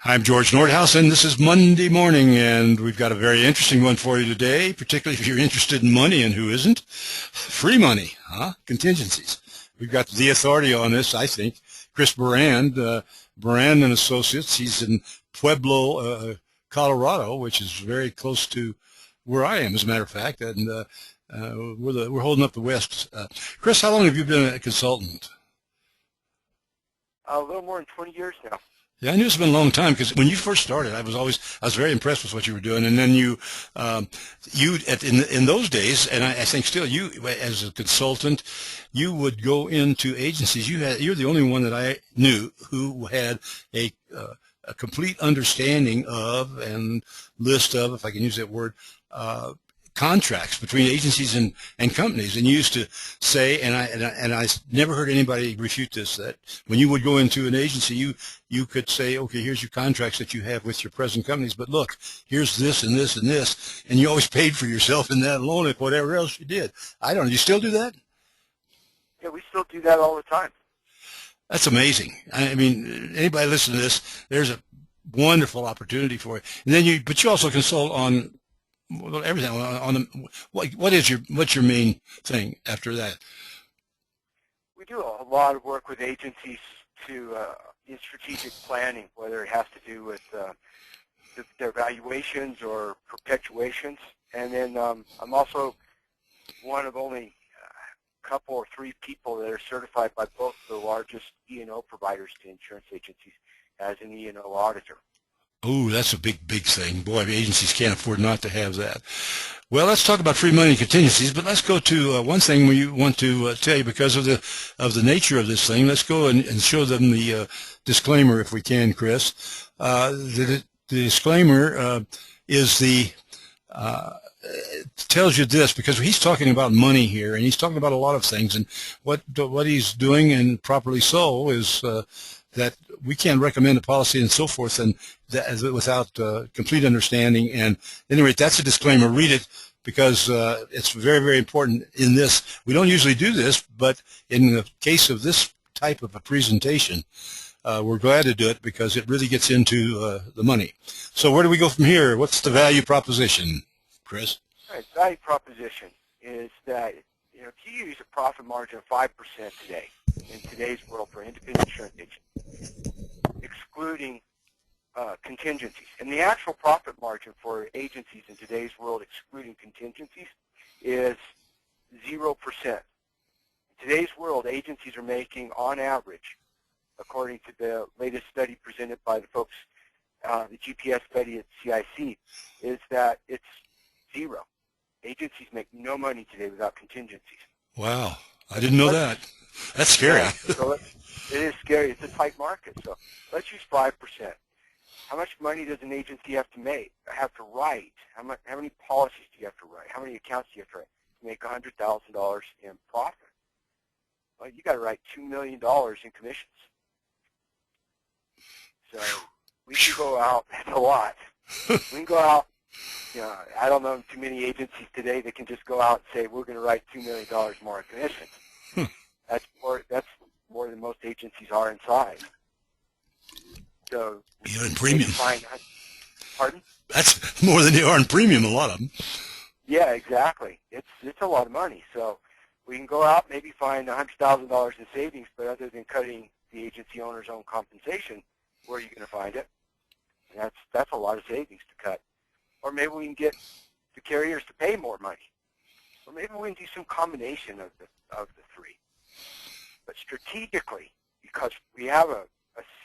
I'm George Nordhaus, and this is Monday morning, and we've got a very interesting one for you today, particularly if you're interested in money, and who isn't? Free money, huh? Contingencies. We've got the authority on this, I think. Chris Burand, Burand and Associates. He's in Pueblo, Colorado, which is very close to where I am, as a matter of fact, and we're holding up the West. Chris, how long have you been a consultant? A little more than 20 years now. Yeah, I knew it's been a long time because when you first started, I was very impressed with what you were doing, and then in those days, and I think still, you as a consultant, you would go into agencies. You're the only one that I knew who had a complete understanding of and list of, if I can use that word, contracts between agencies and companies. And you used to say, and I never heard anybody refute this, that when you would go into an agency, you could say, okay, here's your contracts that you have with your present companies, but look, here's this and this and this, and you always paid for yourself in that alone and whatever else you did. I don't know, you still do that? Yeah, we still do that all the time. That's amazing. I mean, anybody listen to this, there's a wonderful opportunity for it. And then but you also consult on everything. What's your main thing after that? We do a lot of work with agencies to in strategic planning, whether it has to do with their valuations or perpetuations. And then I'm also one of only a couple or three people that are certified by both the largest E&O providers to insurance agencies as an E&O auditor. Oh, that's a big thing. Boy, agencies can't afford not to have that. Well, let's talk about free money and contingencies, but let's go to one thing we want to tell you because of the nature of this thing. Let's go and show them the disclaimer if we can, Chris. The disclaimer tells you this because he's talking about money here, and he's talking about a lot of things, and what he's doing, and properly so, is that we can't recommend a policy and so forth, and without complete understanding. And at any rate, that's a disclaimer. Read it because it's very, very important in this. We don't usually do this, but in the case of this type of a presentation, we're glad to do it because it really gets into the money. So where do we go from here? What's the value proposition, Chris? All right, value proposition is that if you use a profit margin of 5% today in today's world for independent insurance agents, excluding contingencies, and the actual profit margin for agencies in today's world excluding contingencies is 0%. In today's world, agencies are making, on average, according to the latest study presented by the folks, the GPS study at CIC, is that it's zero. Agencies make no money today without contingencies. Wow, I didn't know that. That's scary. Yeah, so it is scary. It's a tight market. So let's use 5%. How much money does an agency have to write? How many policies do you have to write? How many accounts do you have to write to make $100,000 in profit? Well, you got to write $2 million in commissions. So we can go out. That's a lot. We can go out. I don't know too many agencies today that can just go out and say we're going to write $2 million more in commissions. That's more than most agencies are in size. So you earn premium. Pardon? That's more than they are in premium, a lot of them. Yeah, exactly. It's a lot of money. So we can go out, maybe find $100,000 in savings, but other than cutting the agency owner's own compensation, where are you going to find it? And that's a lot of savings to cut. Or maybe we can get the carriers to pay more money. Or maybe we can do some combination of the three. But strategically, because we have a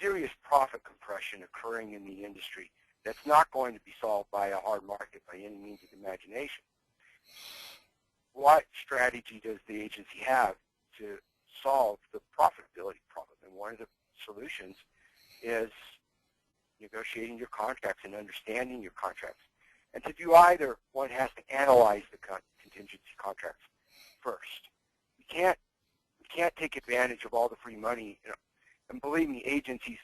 serious profit compression occurring in the industry that's not going to be solved by a hard market by any means of imagination, what strategy does the agency have to solve the profitability problem? And one of the solutions is negotiating your contracts and understanding your contracts. And to do either, one has to analyze the contingency contracts first. We can't take advantage of all the free money. And believe me, agencies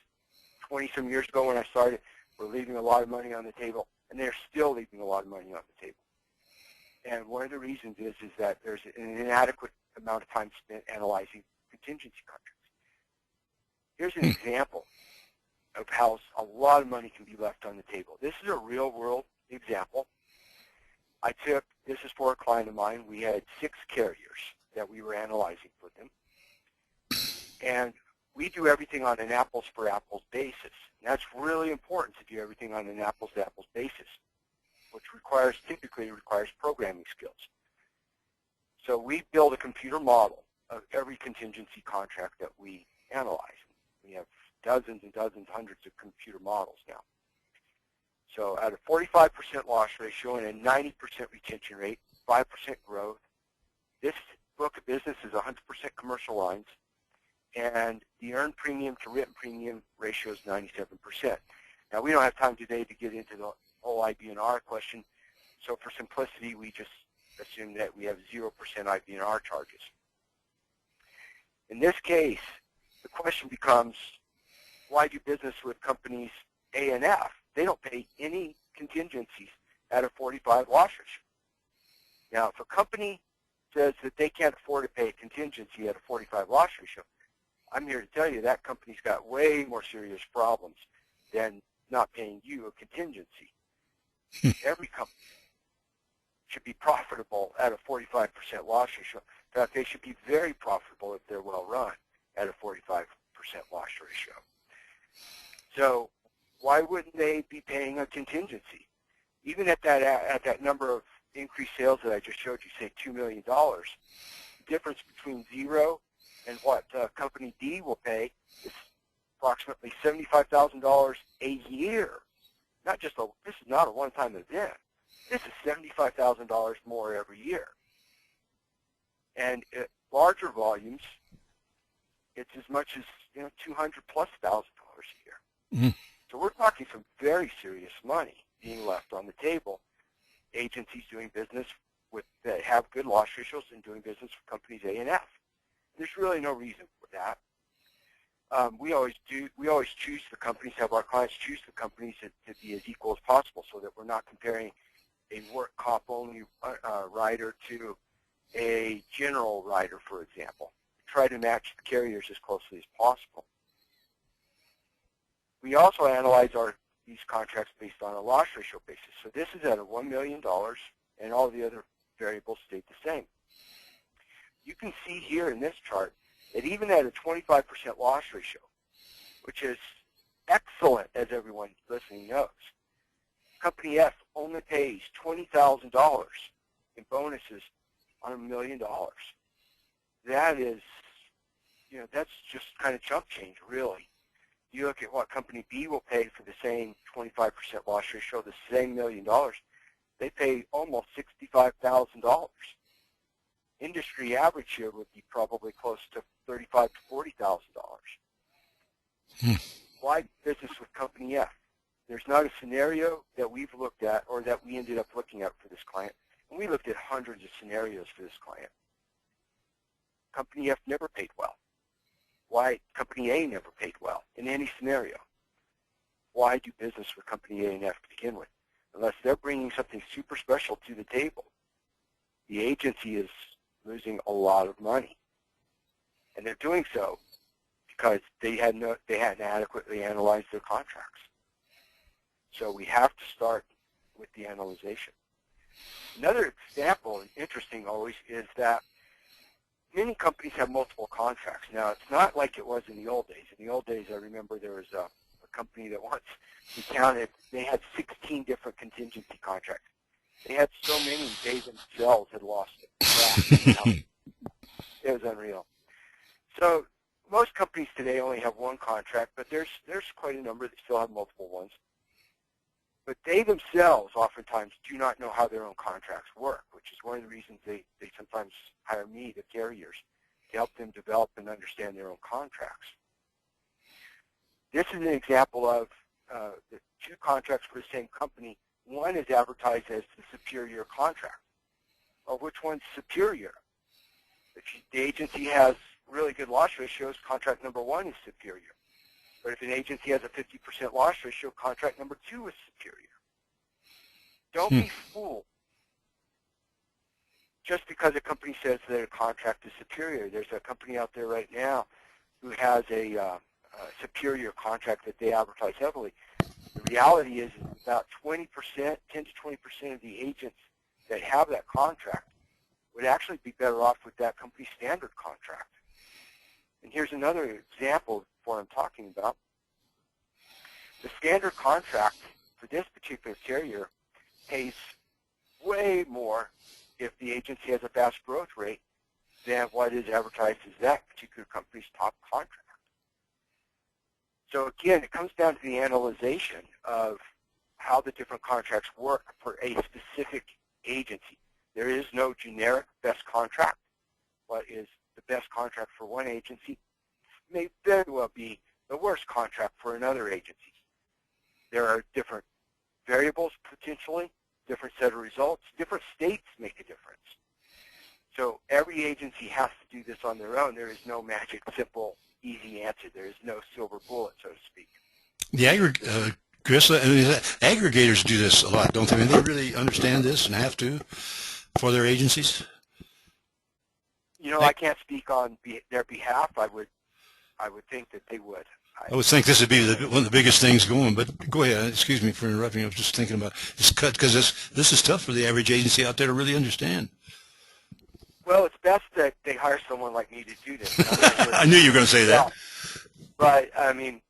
20-some years ago when I started were leaving a lot of money on the table, and they're still leaving a lot of money on the table. And one of the reasons is that there's an inadequate amount of time spent analyzing contingency contracts. Here's an example of how a lot of money can be left on the table. This is a real-world example. This is for a client of mine. We had 6 carriers that we were analyzing for them. And we do everything on an apples-for-apples basis. And that's really important to do everything on an apples-to-apples basis, which typically requires programming skills. So we build a computer model of every contingency contract that we analyze. We have dozens and dozens, hundreds of computer models now. So at a 45% loss ratio and a 90% retention rate, 5% growth, this book of business is 100% commercial lines, and the earned premium to written premium ratio is 97%. Now, we don't have time today to get into the whole IBNR question, so for simplicity, we just assume that we have 0% IBNR charges. In this case, the question becomes, why do business with companies A and F? They don't pay any contingencies at a 45 loss ratio. Now, if a company says that they can't afford to pay a contingency at a 45 loss ratio, I'm here to tell you that company's got way more serious problems than not paying you a contingency. Every company should be profitable at a 45% loss ratio. In fact, they should be very profitable if they're well run at a 45% loss ratio. So why wouldn't they be paying a contingency? Even at that number of increased sales that I just showed you, say $2 million, the difference between 0 and what company D will pay is approximately $75,000 a year. This is not a one-time event. This is $75,000 more every year. And at larger volumes, it's as much as $200,000+ a year. Mm-hmm. So we're talking some very serious money being left on the table. Agencies doing business that have good loss ratios and doing business with companies A and F. There's really no reason for that. We always choose the companies, have our clients choose the companies to be as equal as possible, so that we're not comparing a work comp only rider to a general rider, for example. Try to match the carriers as closely as possible. We also analyze these contracts based on a loss ratio basis. So this is at a $1 million, and all the other variables stayed the same. You can see here in this chart that even at a 25% loss ratio, which is excellent, as everyone listening knows, Company F only pays $20,000 in bonuses on $1 million. That is, that's just kind of chump change, really. You look at what Company B will pay for the same 25% loss ratio, the same $1 million, they pay almost $65,000. Industry average here would be probably close to $35,000 to $40,000. Why business with Company F? There's not a scenario that we've looked at or that we ended up looking at for this client. And we looked at hundreds of scenarios for this client. Company F never paid well. Why Company A never paid well in any scenario? Why do business with Company A and F to begin with? Unless they're bringing something super special to the table, the agency is losing a lot of money. And they're doing so because they hadn't adequately analyzed their contracts. So we have to start with the analyzation. Another example, and interesting always, is that many companies have multiple contracts. Now, it's not like it was in the old days. In the old days, I remember there was a company that once we counted, they had 16 different contingency contracts. They had so many, they themselves had lost it. It was unreal. So most companies today only have one contract, but there's quite a number that still have multiple ones. But they themselves oftentimes do not know how their own contracts work, which is one of the reasons they sometimes hire me, the carriers, to help them develop and understand their own contracts. This is an example of the 2 contracts for the same company. One is advertised as the superior contract. Well, which one's superior? If the agency has really good loss ratios, contract number 1 is superior. But if an agency has a 50% loss ratio, contract number 2 is superior. Don't be fooled just because a company says that a contract is superior. There's a company out there right now who has a superior contract that they advertise heavily. The reality is about 20%, 10 to 20% of the agents that have that contract would actually be better off with that company standard contract. And here's another example of what I'm talking about. The standard contract for this particular carrier pays way more if the agency has a fast growth rate than what is advertised as that particular company's top contract. So again, it comes down to the analyzation of how the different contracts work for a specific agency. There is no generic best contract. What is the best contract for one agency may very well be the worst contract for another agency. There are different variables potentially, different set of results. Different states make a difference. So every agency has to do this on their own. There is no magic, simple, easy answer. There is no silver bullet, so to speak. Chris, aggregators do this a lot, don't they? I mean, they really understand this and have to for their agencies. You know, I can't speak on their behalf. I would think that they would. I would think this would be one of the biggest things going, but go ahead. Excuse me for interrupting. I was just thinking about this cut because this is tough for the average agency out there to really understand. Well, it's best that they hire someone like me to do this. I knew you were going to say that. But, I mean,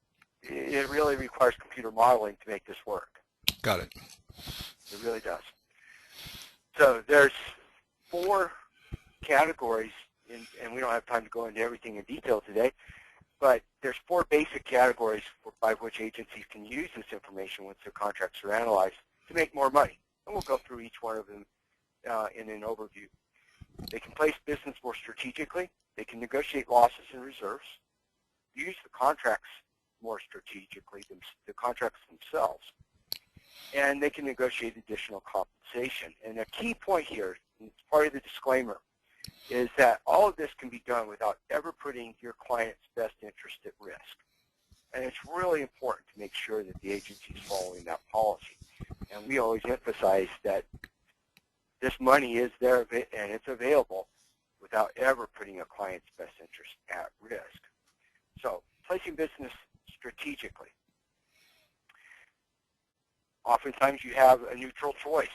it really requires computer modeling to make this work. Got it. It really does. So there's 4 categories, and we don't have time to go into everything in detail today, but there's 4 basic categories by which agencies can use this information once their contracts are analyzed to make more money. And we'll go through each one of them in an overview. They can place business more strategically. They can negotiate losses and reserves, use the contracts more strategically, the contracts themselves, and they can negotiate additional compensation. And a key point here, and it's part of the disclaimer, is that all of this can be done without ever putting your client's best interest at risk. And it's really important to make sure that the agency is following that policy. And we always emphasize that this money is there and it's available without ever putting a client's best interest at risk. So, placing business strategically. Oftentimes you have a neutral choice.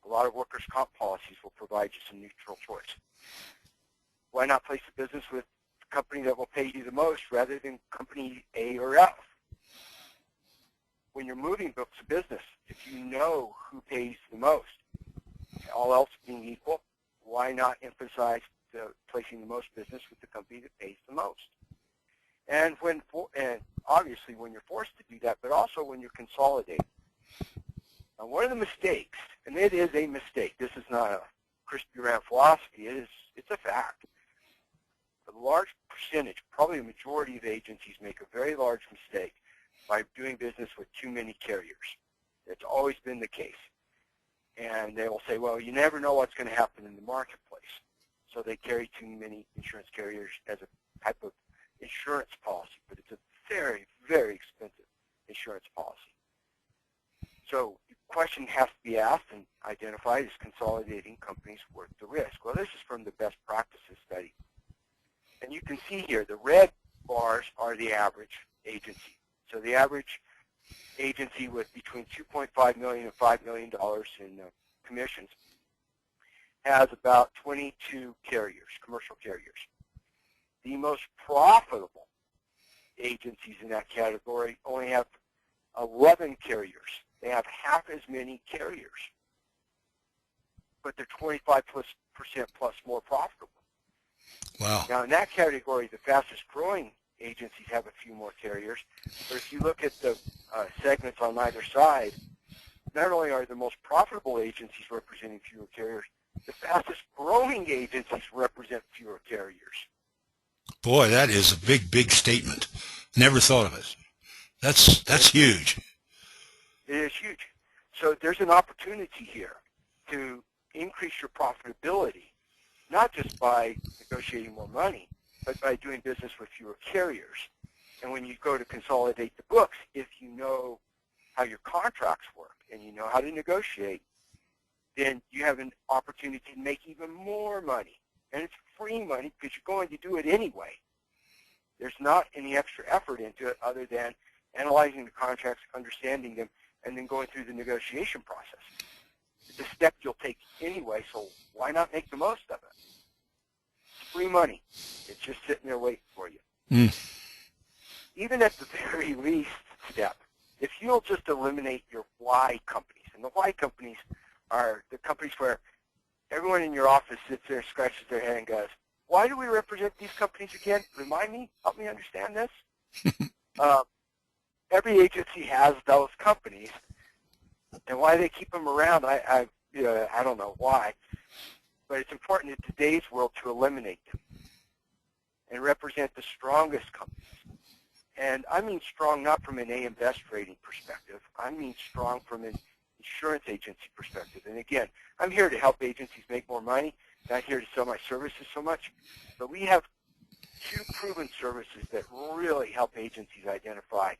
A lot of workers' comp policies will provide you some neutral choice. Why not place the business with the company that will pay you the most rather than company A or F? When you're moving books of business, if you know who pays the most, all else being equal, why not emphasize placing the most business with the company that pays the most? And obviously when you're forced to do that, but also when you're consolidating. Now, one of the mistakes, and it is a mistake, this is not a Chris Burand philosophy, it's a fact. A large percentage, probably a majority of agencies make a very large mistake by doing business with too many carriers. It's always been the case. And they will say, well, you never know what's going to happen in the marketplace. So they carry too many insurance carriers as a type of insurance policy, but it's a very, very expensive insurance policy. So the question has to be asked and identified, is consolidating companies worth the risk? Well, this is from the best practices study. And you can see here, the red bars are the average agency. So the average agency with between $2.5 million and $5 million in commissions has about 22 carriers, commercial carriers. The most profitable agencies in that category only have 11 carriers. They have half as many carriers, but they're 25% plus more profitable. Wow. Now, in that category, the fastest growing agencies have a few more carriers, but if you look at the segments on either side, not only are the most profitable agencies representing fewer carriers, the fastest growing agencies represent fewer carriers. Boy, that is a big, big statement. Never thought of it. That's huge. It is huge. So there's an opportunity here to increase your profitability, not just by negotiating more money, but by doing business with fewer carriers. And when you go to consolidate the books, if you know how your contracts work and you know how to negotiate, then you have an opportunity to make even more money. And it's free money because you're going to do it anyway. There's not any extra effort into it other than analyzing the contracts, understanding them, and then going through the negotiation process. It's a step you'll take anyway, so why not make the most of it? It's free money. It's just sitting there waiting for you. Even at the very least step, if you'll just eliminate your why companies, and the why companies are the companies where everyone in your office sits there, scratches their head, and goes, why do we represent these companies again? Remind me, help me understand this. Every agency has those companies, and why they keep them around, I don't know why, but it's important in today's world to eliminate them and represent the strongest companies. And I mean strong not from an AM Best rating perspective. I mean strong from an insurance agency perspective. And again, I'm here to help agencies make more money, not here to sell my services so much. But we have two proven services that really help agencies identify,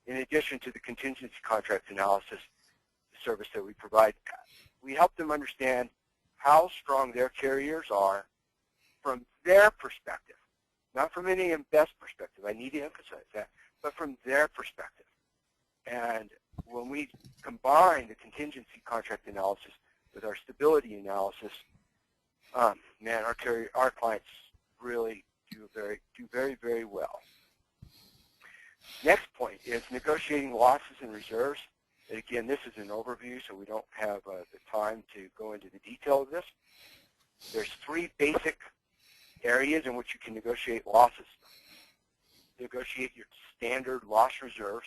in addition to the contingency contract analysis service that we provide. We help them understand how strong their carriers are from their perspective, not from any Best perspective. I need to emphasize that, but from their perspective. And when we combine the contingency contract analysis with our stability analysis, man, our clients really do very, very well. Next point is negotiating losses and reserves. And again, this is an overview, so we don't have the time to go into the detail of this. There's three basic areas in which you can negotiate losses. Negotiate your standard loss reserves.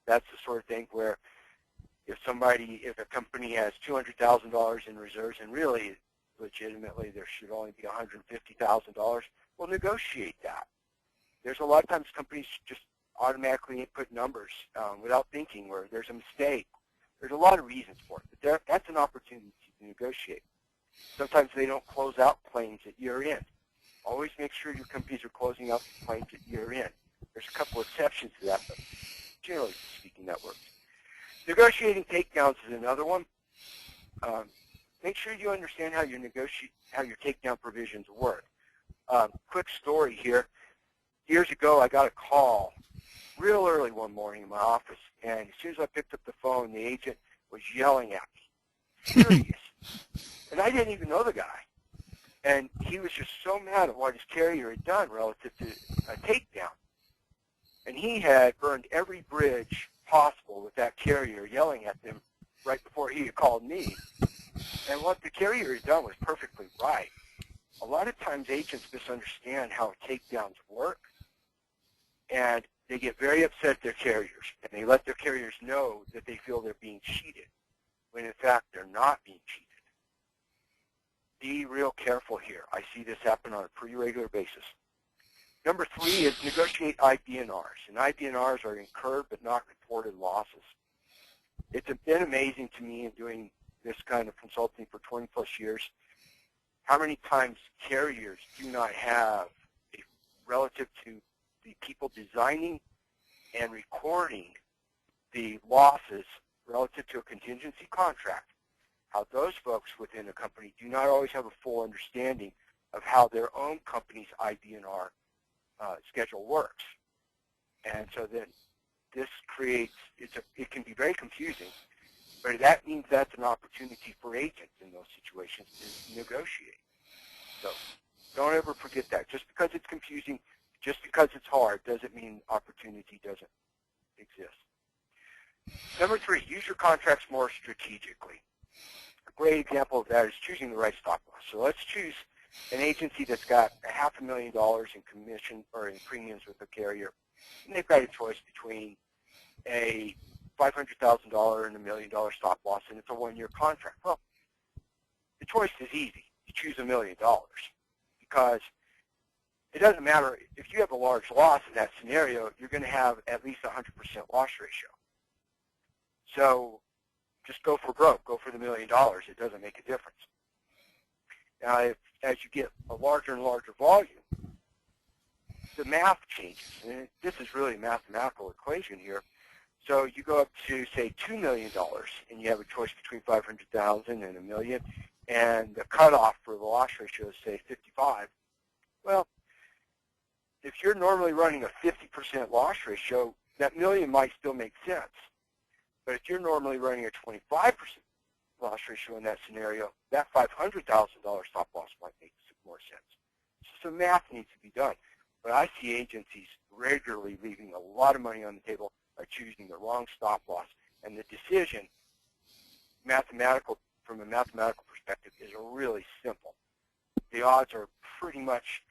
That's the sort of thing where if a company has $200,000 in reserves, and really, legitimately, there should only be $150,000, we'll negotiate that. There's a lot of times companies just automatically input numbers without thinking, where there's a mistake. There's a lot of reasons for it, but that's an opportunity to negotiate. Sometimes they don't close out claims at year end. Always make sure your companies are closing out the claims at year end. There's a couple exceptions to that, but generally speaking, that works. Negotiating takedowns is another one. Make sure you understand how your takedown provisions work. Quick story here. Years ago, I got a call real early one morning in my office, and as soon as I picked up the phone, the agent was yelling at me, furious. And I didn't even know the guy. And he was just so mad at what his carrier had done relative to a takedown. And he had burned every bridge possible with that carrier, yelling at them right before he had called me. And what the carrier had done was perfectly right. A lot of times agents misunderstand how takedowns work, and they get very upset at their carriers, and they let their carriers know that they feel they're being cheated, when in fact they're not being cheated. Be real careful here. I see this happen on a pretty regular basis. Number 3 is negotiate IBNRs, and IBNRs are incurred but not reported losses. It's been amazing to me in doing this kind of consulting for 20 plus years, how many times carriers do not have, relative to the people designing and recording the losses relative to a contingency contract, how those folks within a company do not always have a full understanding of how their own company's IBNR schedule works. And so then this creates, it can be very confusing, but that means that's an opportunity for agents in those situations to negotiate. So don't ever forget that. Just because it's confusing, just because it's hard, doesn't mean opportunity doesn't exist. Number 3, use your contracts more strategically. A great example of that is choosing the right stop loss. So let's choose an agency that's got $500,000 in commission or in premiums with a carrier, and they've got a choice between a $500,000 and $1 million stop loss, and it's a 1-year contract. Well, the choice is easy. You choose $1 million, because it doesn't matter if you have a large loss in that scenario, you're going to have at least 100% loss ratio. So just go for broke. Go for the $1 million. It doesn't make a difference. Now, as you get a larger and larger volume, the math changes. And this is really a mathematical equation here. So you go up to, say, $2 million, and you have a choice between $500,000 and $1 million, and the cutoff for the loss ratio is, say, 55. Well, if you're normally running a 50% loss ratio, that million might still make sense. But if you're normally running a 25% loss ratio in that scenario, that $500,000 stop loss might make more sense. So some math needs to be done. But I see agencies regularly leaving a lot of money on the table by choosing the wrong stop loss. And the decision, from a mathematical perspective, is really simple. The odds are pretty much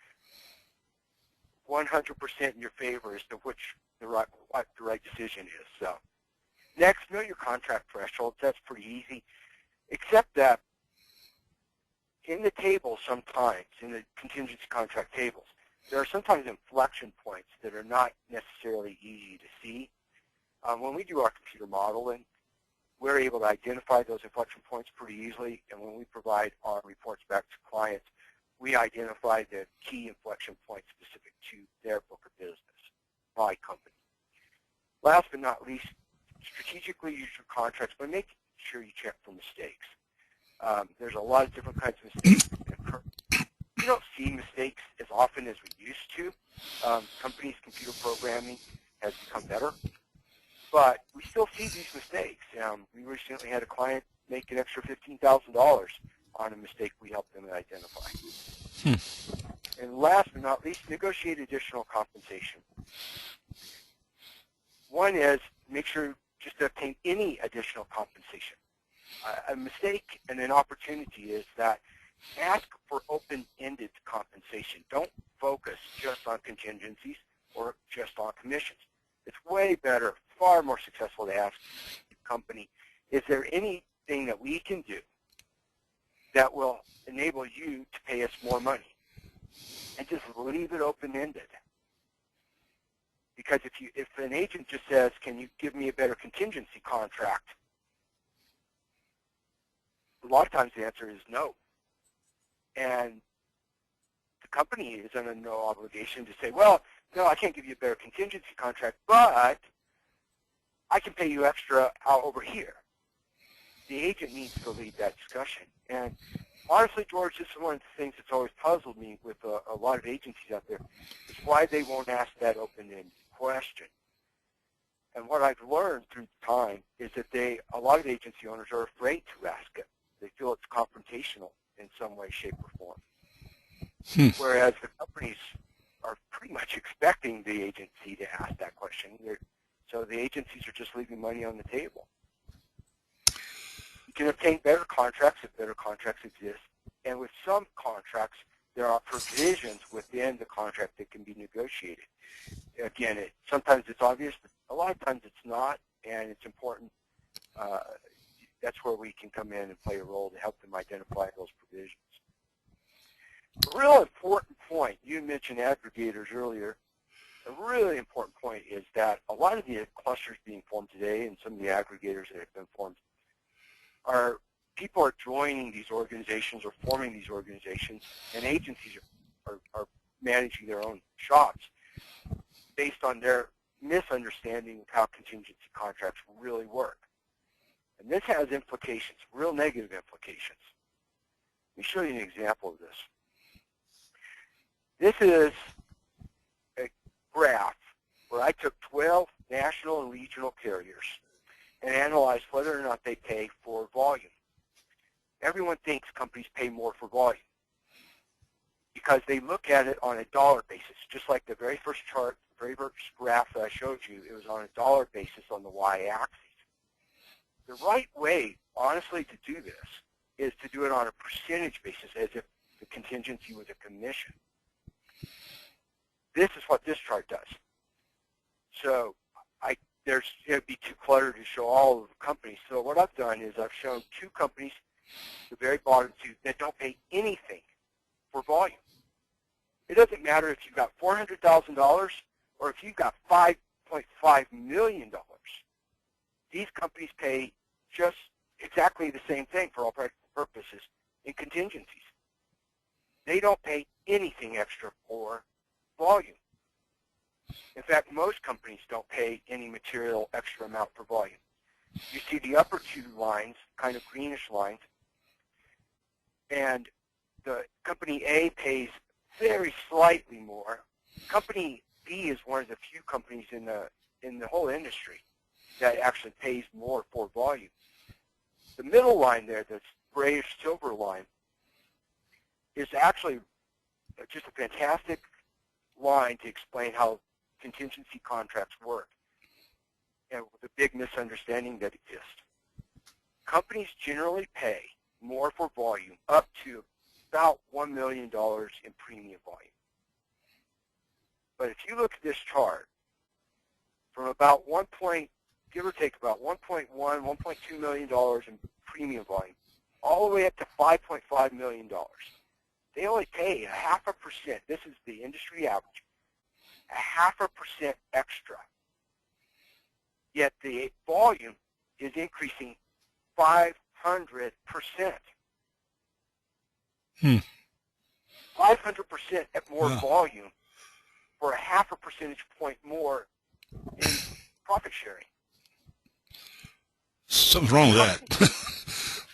100% in your favor as to what the right decision is. So next, know your contract thresholds. That's pretty easy, except that in the tables sometimes, in the contingency contract tables, there are sometimes inflection points that are not necessarily easy to see. When we do our computer modeling, we're able to identify those inflection points pretty easily, and when we provide our reports back to clients, we identify the key inflection points specific to their book of business by company. Last but not least, strategically use your contracts, but make sure you check for mistakes. There's a lot of different kinds of mistakes that occur. We don't see mistakes as often as we used to. Companies' computer programming has become better, but we still see these mistakes. We recently had a client make an extra $15,000 on a mistake we helped them identify. And last but not least, negotiate additional compensation. One is make sure just to obtain any additional compensation. A mistake and an opportunity is that ask for open-ended compensation. Don't focus just on contingencies or just on commissions. It's way better, far more successful to ask the company, is there anything that we can do that will enable you to pay us more money? And just leave it open-ended. Because if an agent just says, can you give me a better contingency contract? A lot of times the answer is no. And the company is under no obligation to say, well, no, I can't give you a better contingency contract, but I can pay you extra out over here. The agent needs to lead that discussion. And honestly, George, this is one of the things that's always puzzled me with a lot of agencies out there, is why they won't ask that open-ended question. And what I've learned through time is that a lot of agency owners are afraid to ask it. They feel it's confrontational in some way, shape, or form. Whereas the companies are pretty much expecting the agency to ask that question. So the agencies are just leaving money on the table. You can obtain better contracts if better contracts exist. And with some contracts, there are provisions within the contract that can be negotiated. Again, sometimes it's obvious, but a lot of times it's not, and it's important. That's where we can come in and play a role to help them identify those provisions. A real important point, you mentioned aggregators earlier. A really important point is that a lot of the clusters being formed today and some of the aggregators that have been formed people are joining these organizations or forming these organizations, and agencies are managing their own shops based on their misunderstanding of how contingency contracts really work. And this has implications, real negative implications. Let me show you an example of this. This is a graph where I took 12 national and regional carriers and analyzed whether or not they pay for volume. Everyone thinks companies pay more for volume because they look at it on a dollar basis, just like the very first chart, the very first graph that I showed you, it was on a dollar basis on the y-axis. The right way, honestly, to do this is to do it on a percentage basis as if the contingency was a commission. This is what this chart does. So it'd be too cluttered to show all of the companies. So what I've done is I've shown two companies, the very bottom two, that don't pay anything for volume. It doesn't matter if you've got $400,000 or if you've got $5.5 million. These companies pay just exactly the same thing for all practical purposes in contingencies. They don't pay anything extra for volume. In fact, most companies don't pay any material extra amount for volume. You see the upper two lines, kind of greenish lines, and the company A pays very slightly more. Company B is one of the few companies in the in the whole industry that actually pays more for volume. The middle line there, this grayish silver line, is actually just a fantastic line to explain how contingency contracts work and the big misunderstanding that exists. Companies generally pay more for volume up to about $1 million in premium volume. But if you look at this chart, from about give or take about $1.1, $1.2 million in premium volume, all the way up to $5.5 million, they only pay 0.5%. This is the industry average, 0.5% extra. Yet the volume is increasing 500%. 500% at more volume for 0.5 percentage point more in profit sharing. Something's wrong with that.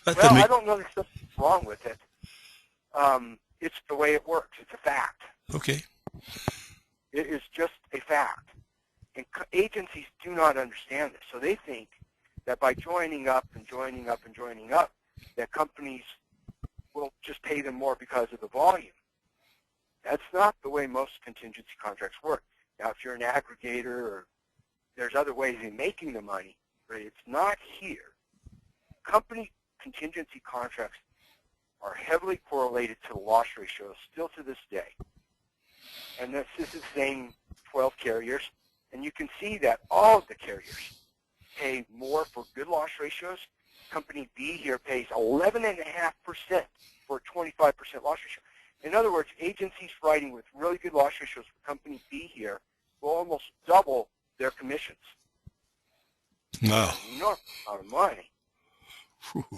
Well, I don't know if there's something wrong with it. It's the way it works. It's a fact. Okay. It is just a fact. And agencies do not understand this. So they think that by joining up and joining up and joining up, that companies will just pay them more because of the volume. That's not the way most contingency contracts work. Now, if you're an aggregator or there's other ways in making the money, but it's not here. Company contingency contracts are heavily correlated to the loss ratios still to this day. And this is the same 12 carriers. And you can see that all of the carriers pay more for good loss ratios. Company B here pays 11.5% for a 25% loss ratio. In other words, agencies writing with really good loss ratios for company B here will almost double their commissions. Wow. Enormous amount of money.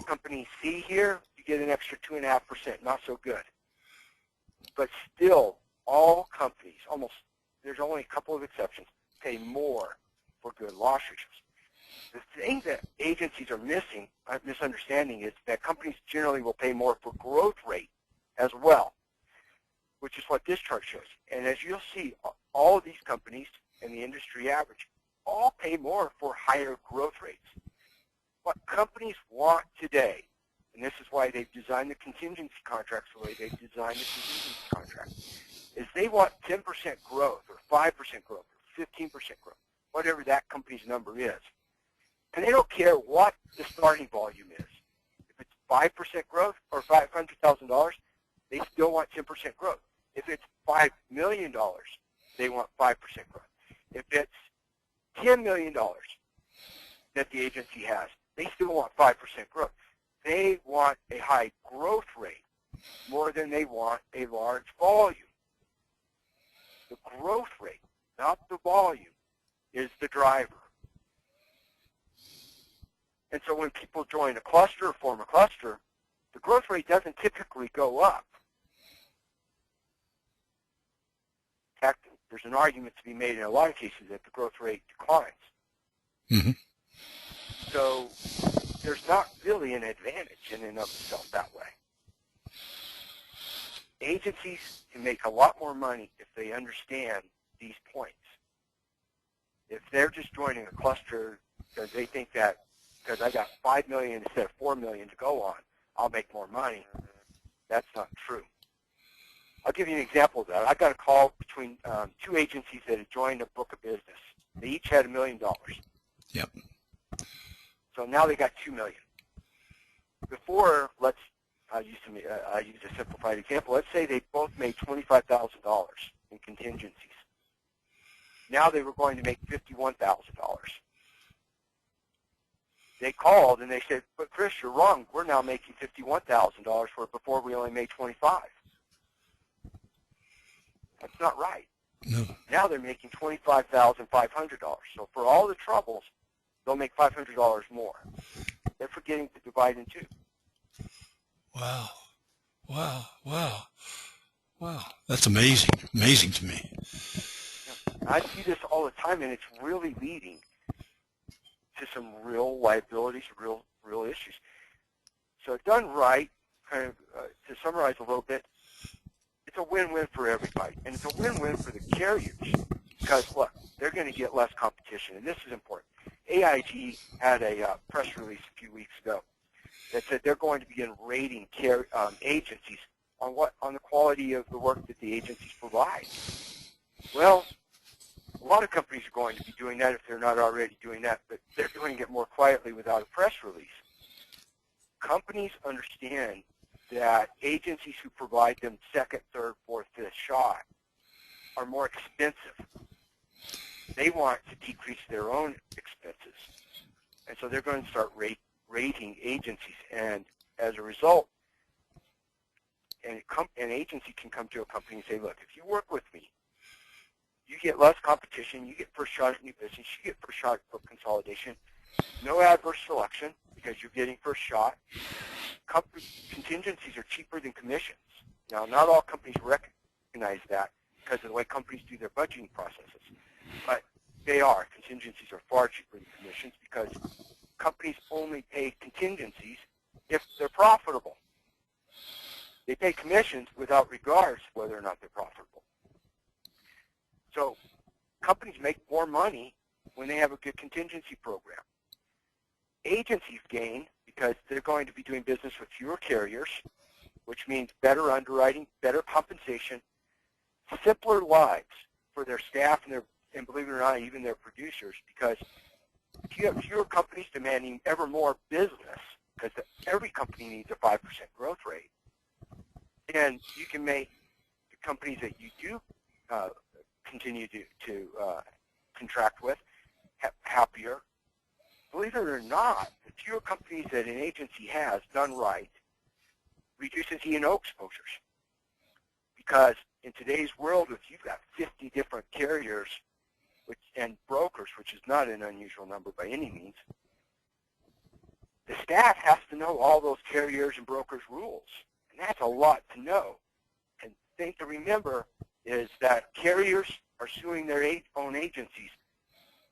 Company C here, you get an extra 2.5%, not so good. But still, all companies, there's only a couple of exceptions, pay more for good loss ratios. The thing that agencies are misunderstanding is that companies generally will pay more for growth rate as well, which is what this chart shows. And as you'll see, all of these companies and the industry average all pay more for higher growth rates. What companies want today, and this is why they've designed the contingency contracts the way they've designed the contingency contract, is they want 10% growth or 5% growth or 15% growth, whatever that company's number is. And they don't care what the starting volume is. If it's 5% growth or $500,000, they still want 10% growth. If it's $5 million, they want 5% growth. If it's $10 million that the agency has, they still want 5% growth. They want a high growth rate more than they want a large volume. The growth rate, not the volume, is the driver. And so when people join a cluster or form a cluster, the growth rate doesn't typically go up. In fact, there's an argument to be made in a lot of cases that the growth rate declines. Mm-hmm. So there's not really an advantage in and of itself that way. Agencies can make a lot more money if they understand these points. If they're just joining a cluster because they think that because I got $5 million instead of $4 million to go on, I'll make more money, that's not true. I'll give you an example of that. I got a call between two agencies that had joined a book of business. They each had $1 million. Yep. So now they got $2 million. Before, I use a simplified example. Let's say they both made $25,000 in contingencies. Now they were going to make $51,000. They called and they said, "But Chris, you're wrong. We're now making $51,000 for it. Before we only made $25,000." That's not right. No. Now they're making $25,500. So for all the troubles, they'll make $500 more. They're forgetting to divide in two. Wow. Wow. Wow. Wow. That's amazing. Amazing to me. I see this all the time, and it's really leading to some real liabilities, real issues. So done right, kind of to summarize a little bit, it's a win-win for everybody, and it's a win-win for the carriers because, look, they're going to get less competition, and this is important. AIG had a press release a few weeks ago that said they're going to begin rating agencies on the quality of the work that the agencies provide. Well, a lot of companies are going to be doing that if they're not already doing that, but they're doing it more quietly without a press release. Companies understand that agencies who provide them second, third, fourth, fifth shot are more expensive. They want to decrease their own expenses. And so they're going to start rating agencies. And as a result, an agency can come to a company and say, look, if you work with me, you get less competition, you get first shot at new business, you get first shot at consolidation, no adverse selection because you're getting first shot. Contingencies are cheaper than commissions. Now, not all companies recognize that because of the way companies do their budgeting processes, but they are. Contingencies are far cheaper than commissions because companies only pay contingencies if they're profitable. They pay commissions without regards to whether or not they're profitable. So companies make more money when they have a good contingency program. Agencies gain because they're going to be doing business with fewer carriers, which means better underwriting, better compensation, simpler lives for their staff and believe it or not, even their producers, because if you have fewer companies demanding ever more business, because every company needs a 5% growth rate, and you can make the companies that you do continue to contract with happier. Believe it or not, the fewer companies that an agency has done right reduces E&O exposures. Because in today's world, if you've got 50 different carriers and brokers, which is not an unusual number by any means, the staff has to know all those carriers and brokers' rules. And that's a lot to know. And the thing to remember is that carriers are suing their own agencies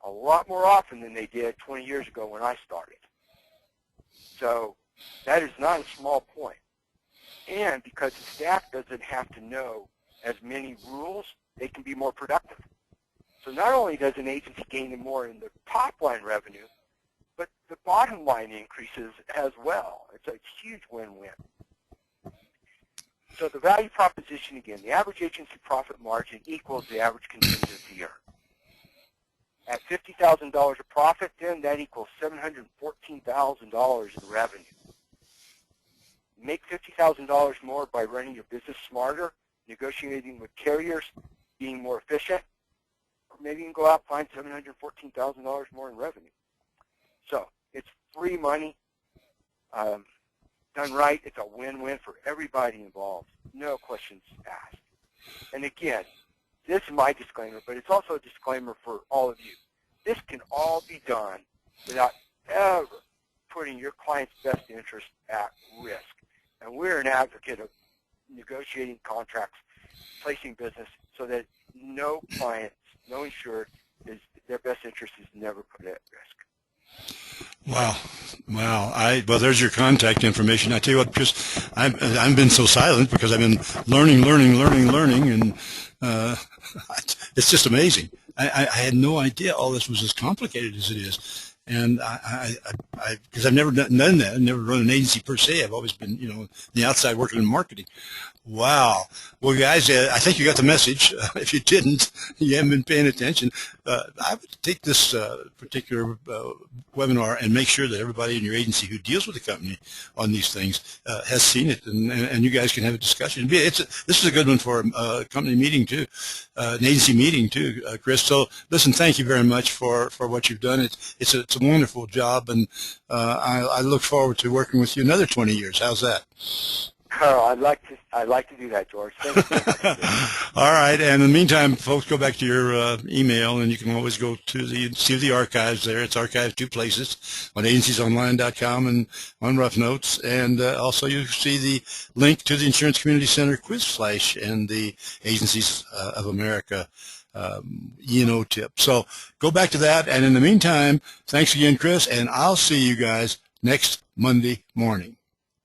a lot more often than they did 20 years ago when I started. So that is not a small point. And because the staff doesn't have to know as many rules, they can be more productive. So not only does an agency gain more in the top line revenue, but the bottom line increases as well. It's a huge win-win. So the value proposition, again, the average agency profit margin equals the average contingency earned. At $50,000 of profit, then that equals $714,000 in revenue. Make $50,000 more by running your business smarter, negotiating with carriers, being more efficient, or maybe you can go out and find $714,000 more in revenue. So it's free money. Done right, it's a win-win for everybody involved. No questions asked. And again, this is my disclaimer, but it's also a disclaimer for all of you. This can all be done without ever putting your client's best interest at risk. And we're an advocate of negotiating contracts, placing business, so that no client, no insured, their best interest is never put at risk. Wow. Well, there's your contact information. I tell you what, Chris, I've been so silent because I've been learning, and it's just amazing. I had no idea all this was as complicated as it is. And because I've never done that. I've never run an agency per se. I've always been, on the outside working in marketing. Wow. Well, guys, I think you got the message. If you didn't, you haven't been paying attention. I would take this particular webinar and make sure that everybody in your agency who deals with the company on these things has seen it, and you guys can have a discussion. This is a good one for a company meeting too, an agency meeting too, Chris. So listen, thank you very much for what you've done. It's a wonderful job, and I look forward to working with you another 20 years. How's that? Oh, I'd like to do that, George. Thank you. All right, and in the meantime, folks, go back to your email, and you can always go to see the archives there. It's archived two places, on AgenciesOnline.com and on Rough Notes, and also you see the link to the Insurance Community Center quiz flash and the Agencies of America E&O tip. So go back to that, and in the meantime, thanks again, Chris, and I'll see you guys next Monday morning.